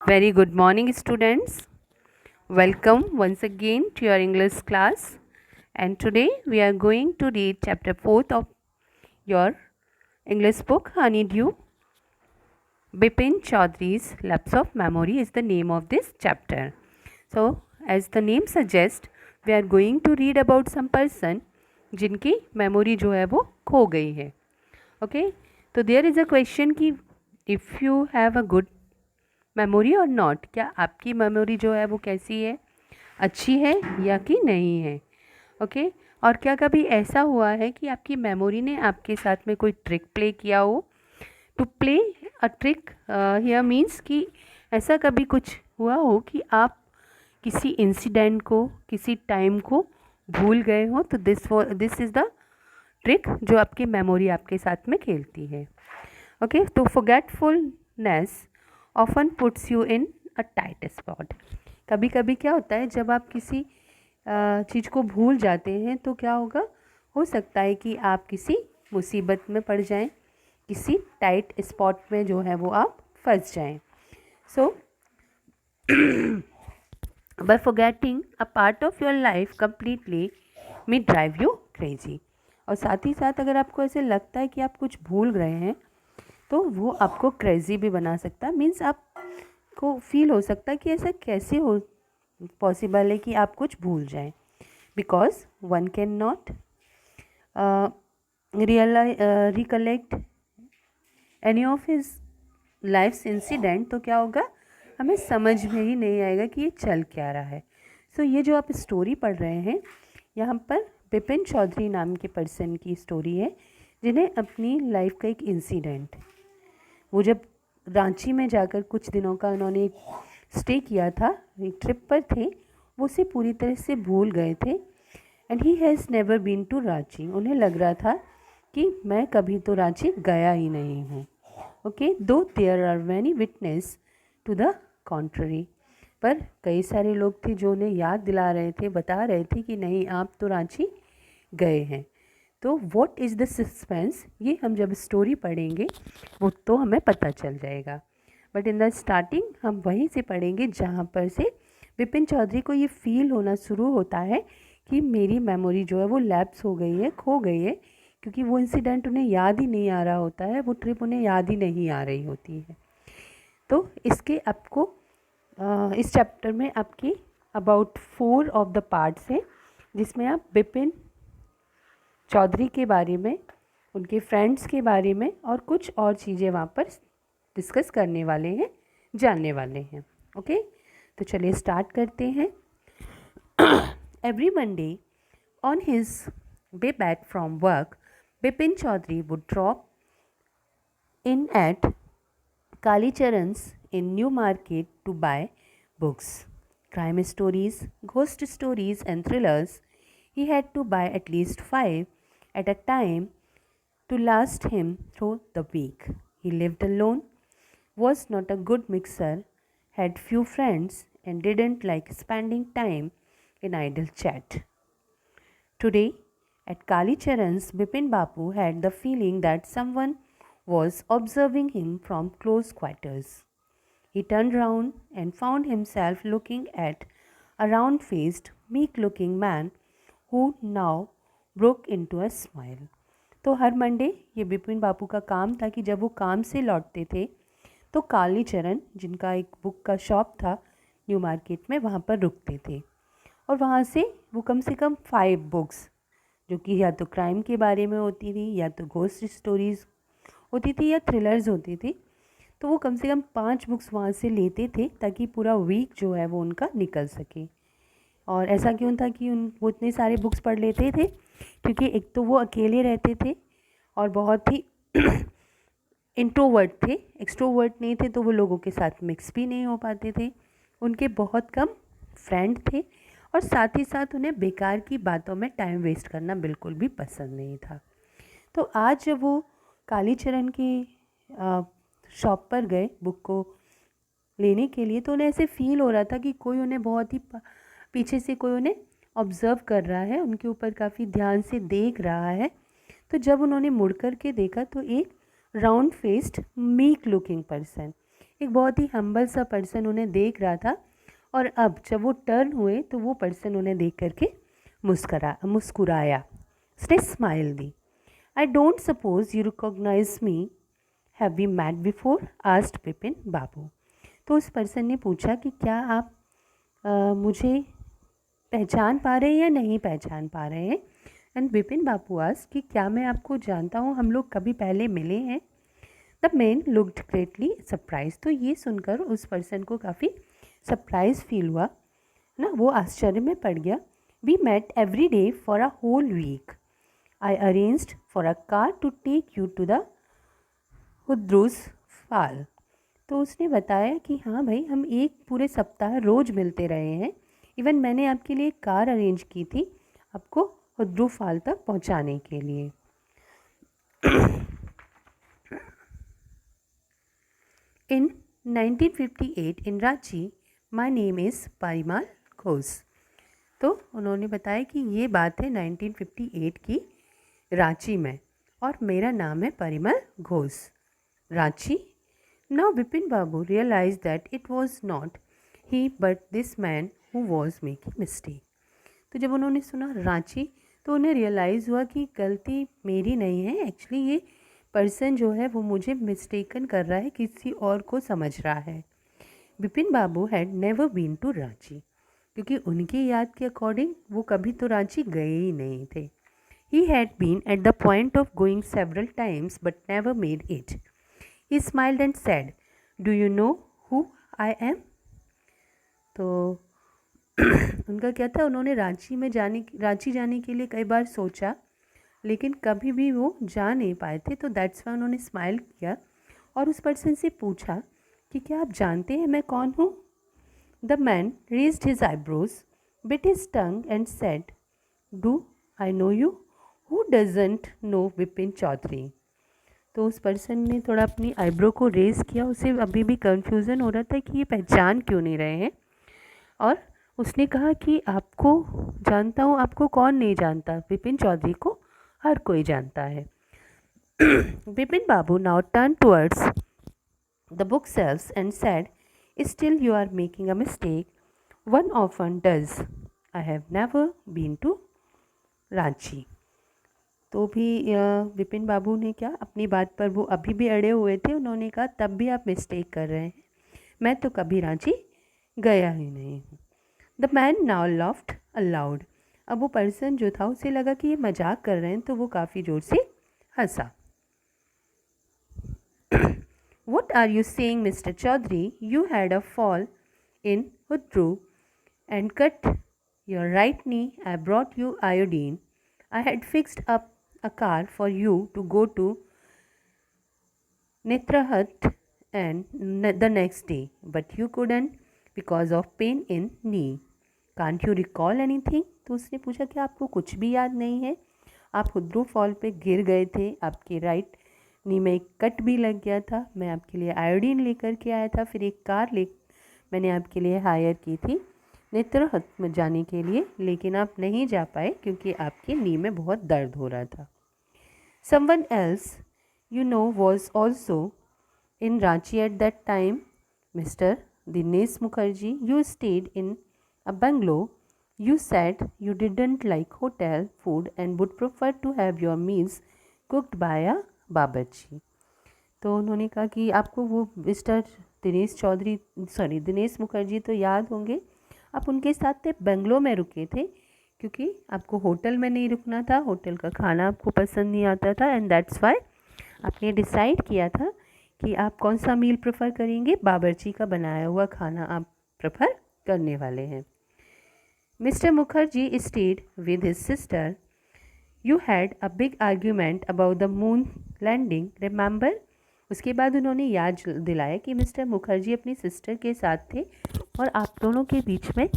Very good morning, students. Welcome once again to your English class. And today we are going to read chapter 4th of your English book, Honeydew. Bipin Chaudhary's Lapse of Memory is the name of this chapter. So, as the name suggests, we are going to read about some person जिनकी memory जो है वो खो गई है. Okay? तो there is a question कि if you have a good memory और नॉट, क्या आपकी मेमोरी जो है वो कैसी है, अच्छी है या कि नहीं है. ओके और क्या कभी ऐसा हुआ है कि आपकी मेमोरी ने आपके साथ में कोई ट्रिक प्ले किया हो. To play a trick here means कि ऐसा कभी कुछ हुआ हो कि आप किसी इंसिडेंट को, किसी टाइम को भूल गए हो. तो दिस इज़ द ट्रिक जो आपकी मेमोरी आपके साथ में खेलती है. ओके तो forgetfulness often puts you in a tight spot. कभी कभी क्या होता है, जब आप किसी चीज़ को भूल जाते हैं तो क्या होगा, हो सकता है कि आप किसी मुसीबत में पड़ जाएं, किसी टाइट स्पॉट में जो है वो आप फंस जाएं. So by forgetting a part of your life completely may drive you crazy. और साथ ही साथ अगर आपको ऐसे लगता है कि आप कुछ भूल रहे हैं तो वो आपको क्रेज़ी भी बना सकता है. मीन्स आपको फील हो सकता है कि ऐसा कैसे हो पॉसिबल है कि आप कुछ भूल जाएं. Because one can not recollect any of his life's incident. तो क्या होगा, हमें समझ में ही नहीं आएगा कि ये चल क्या रहा है. सो ये जो आप स्टोरी पढ़ रहे हैं, यहाँ पर बिपिन चौधरी नाम के पर्सन की स्टोरी है जिन्हें अपनी लाइफ का एक इंसिडेंट, वो जब रांची में जाकर कुछ दिनों का उन्होंने स्टे किया था, एक ट्रिप पर थे, वो उसे पूरी तरह से भूल गए थे. And he has never been to Ranchi. उन्हें लग रहा था कि मैं कभी तो रांची गया ही नहीं हूँ. Okay though there are many witness to the contrary. पर कई सारे लोग थे जो उन्हें याद दिला रहे थे, बता रहे थे कि नहीं आप तो रांची गए हैं. तो व्हाट इज़ द सस्पेंस, ये हम जब स्टोरी पढ़ेंगे वो तो हमें पता चल जाएगा. बट इन द स्टार्टिंग हम वहीं से पढ़ेंगे जहाँ पर से बिपिन चौधरी को ये फील होना शुरू होता है कि मेरी मेमोरी जो है वो लैप्स हो गई है, खो गई है, क्योंकि वो इंसिडेंट उन्हें याद ही नहीं आ रहा होता है, वो ट्रिप उन्हें याद ही नहीं आ रही होती है. तो इसके आपको इस चैप्टर में आपकी अबाउट 4 ऑफ द पार्ट्स हैं, जिसमें आप बिपिन चौधरी के बारे में, उनके फ्रेंड्स के बारे में और कुछ और चीज़ें वहाँ पर डिस्कस करने वाले हैं, जानने वाले हैं. ओके तो चलिए स्टार्ट करते हैं. Every Monday on his way back from work, Bipin Chaudhary would drop in at Kalicharan's in New Market to buy books, crime stories, ghost stories and thrillers. He had to buy at least 5 at a time to last him through the week. He lived alone, was not a good mixer, had few friends and didn't like spending time in idle chat. Today at Kalicharan's, Bipin Bapu had the feeling that someone was observing him from close quarters. He turned round and found himself looking at a round-faced, meek-looking man who now broke into a smile. तो हर Monday ये बिपिन बापू का काम था कि जब वो काम से लौटते थे तो कालीचरण, जिनका एक बुक का शॉप था न्यू मार्केट में, वहाँ पर रुकते थे. और वहाँ से वो कम से कम 5 बुक्स, जो कि या तो क्राइम के बारे में होती थी, या तो घोस्ट स्टोरीज़ होती थी, या थ्रिलर्स होती थी, तो वो कम से कम 5 बुक्स वहाँ से लेते थे ताकि पूरा वीक जो है वो उनका निकल सके. और ऐसा क्यों था कि वो इतने सारे बुक्स पढ़ लेते थे, क्योंकि एक तो वो अकेले रहते थे और बहुत ही इंट्रोवर्ट थे, एक्सट्रोवर्ट नहीं थे, तो वो लोगों के साथ मिक्स भी नहीं हो पाते थे. उनके बहुत कम फ्रेंड थे और साथ ही साथ उन्हें बेकार की बातों में टाइम वेस्ट करना बिल्कुल भी पसंद नहीं था. तो आज जब वो कालीचरण की शॉप पर गए बुक को लेने के लिए, तो उन्हें ऐसे फील हो रहा था कि कोई उन्हें बहुत ही पीछे से कोई उन्हें ऑब्ज़र्व कर रहा है, उनके ऊपर काफ़ी ध्यान से देख रहा है. तो जब उन्होंने मुड़ कर के देखा तो एक round faced meek looking person, एक बहुत ही हम्बल सा पर्सन उन्हें देख रहा था, और अब जब वो टर्न हुए तो वो पर्सन उन्हें देख करके मुस्कुराया। उसने स्माइल दी। I don't suppose you recognise me, have we met before, asked Vipin Babu. तो उस पर्सन ने पूछा कि क्या आप मुझे पहचान पा रहे हैं या नहीं पहचान पा रहे हैं। एंड विपिन बाबू आस्क्ड कि क्या मैं आपको जानता हूँ, हम लोग कभी पहले मिले हैं। The man looked greatly surprise. तो ये सुनकर उस पर्सन को काफ़ी सरप्राइज फील हुआ ना, वो आश्चर्य में पड़ गया। We met every day for a whole week, I arranged for a car to take you to the हुद्रूस फाल। तो उसने बताया कि हाँ भाई, हम एक पूरे सप्ताह रोज़ मिलते रहे हैं। इवन मैंने आपके लिए कार अरेंज की थी आपको हुद्रू फाल तक पहुंचाने के लिए। In 1958 in Ranchi, my name is Parimal Ghosh. तो उन्होंने बताया कि ये बात है 1958 की रांची में, और मेरा नाम है Parimal Ghosh. Ranchi. Now Vipin babu realise that it was not he but this man who was making mistake. तो जब उन्होंने सुना रांची तो उन्हें रियलाइज़ हुआ कि गलती मेरी नहीं है, एक्चुअली ये पर्सन जो है वो मुझे मिस्टेकन कर रहा है, किसी और को समझ रहा है। Vipin Babu had never been to Ranchi, क्योंकि उनकी याद के अकॉर्डिंग वो कभी तो रांची गए ही नहीं थे। He had been at the point of going several times but never made it. He smiled and said, do you know who I am. तो उनका क्या था, उन्होंने रांची जाने के लिए कई बार सोचा, लेकिन कभी भी वो जा नहीं पाए थे। तो दैट्स वाई उन्होंने स्माइल किया और उस पर्सन से पूछा कि क्या आप जानते हैं मैं कौन हूँ। The man raised his eyebrows, bit his tongue and said, do I know you, who doesn't know Vipin Chaudhary. तो उस पर्सन ने थोड़ा अपनी आईब्रो को रेज़ किया, उसे अभी भी कन्फ्यूज़न हो रहा था कि ये पहचान क्यों नहीं रहे हैं, और उसने कहा कि आपको जानता हूँ, आपको कौन नहीं जानता, विपिन चौधरी को हर कोई जानता है। Vipin Babu now turned towards the book shelves and said, still you are making a mistake, one often does, I have never been to Ranchi. तो भी विपिन बाबू ने क्या, अपनी बात पर वो अभी भी अड़े हुए थे। उन्होंने कहा तब भी आप मिस्टेक कर रहे हैं, मैं तो कभी रांची गया ही नहीं हूँ। The man now laughed allowed. अब वो पर्सन जो था उसे लगा कि ये मजाक कर रहे हैं, तो वो काफ़ी ज़ोर से हंसा। What are you saying, Mr. Chaudhary? You had a fall in Hudru and cut your right knee. I brought you iodine. I had fixed up a car for you to go to Netrahat and the next day, but you couldn't because of pain in knee. Can't you recall anything? तो उसने पूछा कि आपको कुछ भी याद नहीं है, आप हुद्रू फॉल पे गिर गए थे, आपके राइट नी में एक कट भी लग गया था, मैं आपके लिए आयोडीन लेकर के आया था, फिर एक कार मैंने आपके लिए हायर की थी नेत्रहत में जाने के लिए, लेकिन आप नहीं जा पाए क्योंकि आपके नी में बहुत दर्द हो रहा था। Someone else you know was also in Ranchi at that time, Mr. Dinesh Mukherjee. You stayed in a bungalow. You said you didn't like hotel food and would prefer to have your meals cooked by a बाबरची। तो उन्होंने कहा कि आपको वो mister Dinesh Mukherjee तो याद होंगे, आप उनके साथ थे, बंगलो में रुके थे, क्योंकि आपको होटल में नहीं रुकना था, होटल का खाना आपको पसंद नहीं आता था, एंड दैट्स वाई आपने डिसाइड किया था कि आप कौन सा मील प्रेफर करेंगे, बाबरची का बनाया हुआ खाना आप प्रेफर करने वाले हैं। Mister Mukherjee stayed with his sister. You had a big argument about the moon landing, remember? उसके बाद उन्होंने याद दिलाया कि मिस्टर मुखर्जी अपनी सिस्टर के साथ थे और आप दोनों के बीच में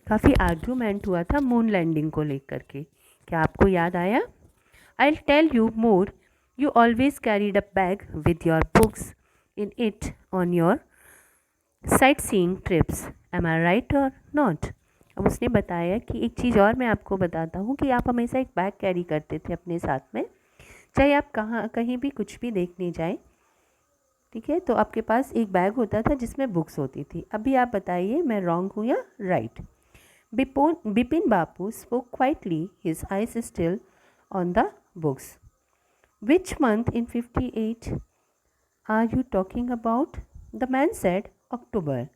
काफ़ी आर्ग्यूमेंट हुआ था मून लैंडिंग को लेकर के। क्या आपको याद आया? I'll tell you more. You always carried a bag with your books in it on your sightseeing trips. Am I right or not? अब उसने बताया कि एक चीज़ और मैं आपको बताता हूँ कि आप हमेशा एक बैग कैरी करते थे अपने साथ में, चाहे आप कहीं भी कुछ भी देखने जाएं, ठीक है, तो आपके पास एक बैग होता था जिसमें बुक्स होती थी। अभी आप बताइए मैं रॉन्ग हूँ या right. Bipin Babu spoke quietly, his eyes still on the books. Which month in 58 are you talking about? The man said October.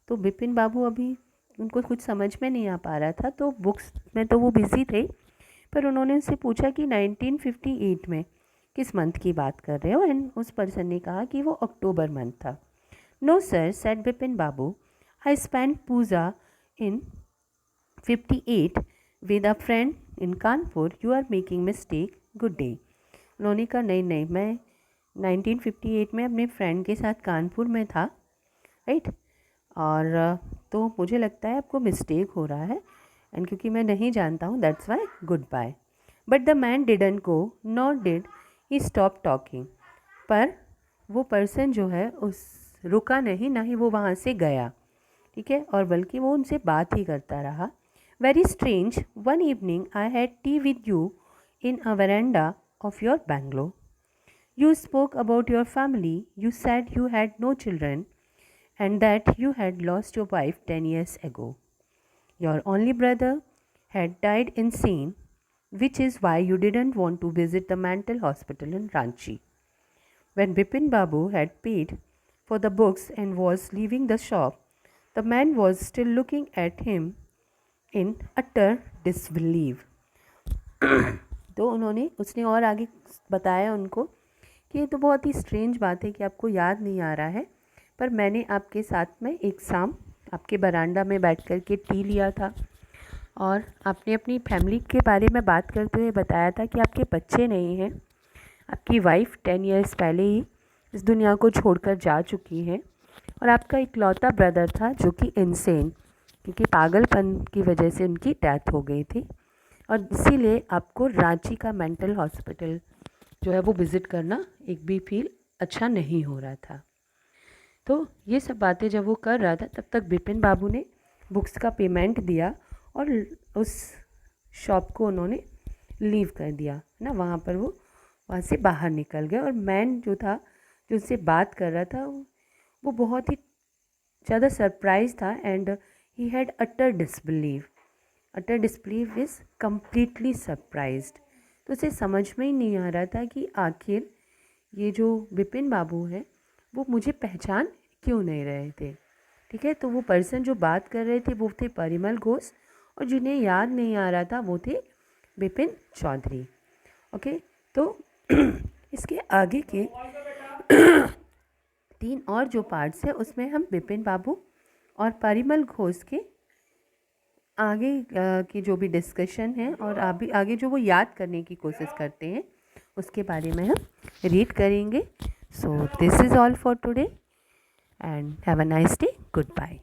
तो बिपिन बाबू अभी उनको कुछ समझ में नहीं आ पा रहा था, तो बुक्स में तो वो बिज़ी थे, पर उन्होंने उससे पूछा कि 1958 में किस मंथ की बात कर रहे हो, एंड उस पर्सन ने कहा कि वो अक्टूबर मंथ था। No sir, said Bipin babu, I spend Puja in 58 with a friend in Kanpur, you are making mistake, good day. उन्होंने कहा नहीं नहीं, मैं 1958 में अपने फ्रेंड के साथ कानपुर में था, राइट, और तो मुझे लगता है आपको मिस्टेक हो रहा है, एंड क्योंकि मैं नहीं जानता हूँ that's why good bye. But the man didn't go not did he stop talking. पर वो पर्सन जो है उस रुका नहीं, ना ही वो वहाँ से गया, ठीक है, और बल्कि वो उनसे बात ही करता रहा। Very strange, one evening I had T with you in a veranda of your Bangalore. You spoke about your family. You said you had no children and that you had lost your wife 10 years ago. Your only brother had died insane, which is why you didn't want to visit the mental hospital in Ranchi. When Bipin Babu had paid for the books and was leaving the shop, the man was still looking at him in utter disbelief. तो उसने और आगे बताया उनको कि ये तो बहुत ही स्ट्रेंज बात है कि आपको याद नहीं आ रहा है, पर मैंने आपके साथ में एक शाम आपके बरांडा में बैठ कर के टी लिया था, और आपने अपनी फैमिली के बारे में बात करते हुए बताया था कि आपके बच्चे नहीं हैं, आपकी वाइफ 10 इयर्स पहले ही इस दुनिया को छोड़कर जा चुकी है, और आपका इकलौता ब्रदर था जो कि इनसेन, क्योंकि पागलपन की वजह से उनकी डेथ हो गई थी, और इसीलिए आपको रांची का मेंटल हॉस्पिटल जो है वो विज़िट करना एक भी फील अच्छा नहीं हो रहा था। तो ये सब बातें जब वो कर रहा था, तब तक बिपिन बाबू ने बुक्स का पेमेंट दिया और उस शॉप को उन्होंने लीव कर दिया, है ना, वहाँ से बाहर निकल गए। और मैन जो था, जो उससे बात कर रहा था, वो बहुत ही ज़्यादा सरप्राइज था, and he had utter disbelieve. Utter disbelieve is completely surprised. तो उसे समझ में ही नहीं आ रहा था कि आखिर ये जो बिपिन बाबू हैं वो मुझे पहचान क्यों नहीं रहे थे, ठीक है। तो वो पर्सन जो बात कर रहे थे वो थे परिमल घोष, और जिन्हें याद नहीं आ रहा था वो थे बिपिन चौधरी। ओके, तो इसके आगे के 3 और जो पार्ट्स हैं उसमें हम बिपिन बाबू और परिमल घोष के आगे की जो भी डिस्कशन है और आगे जो वो याद करने की कोशिश करते हैं उसके बारे में हम रीड करेंगे। So this is all for today and have a nice day, good bye.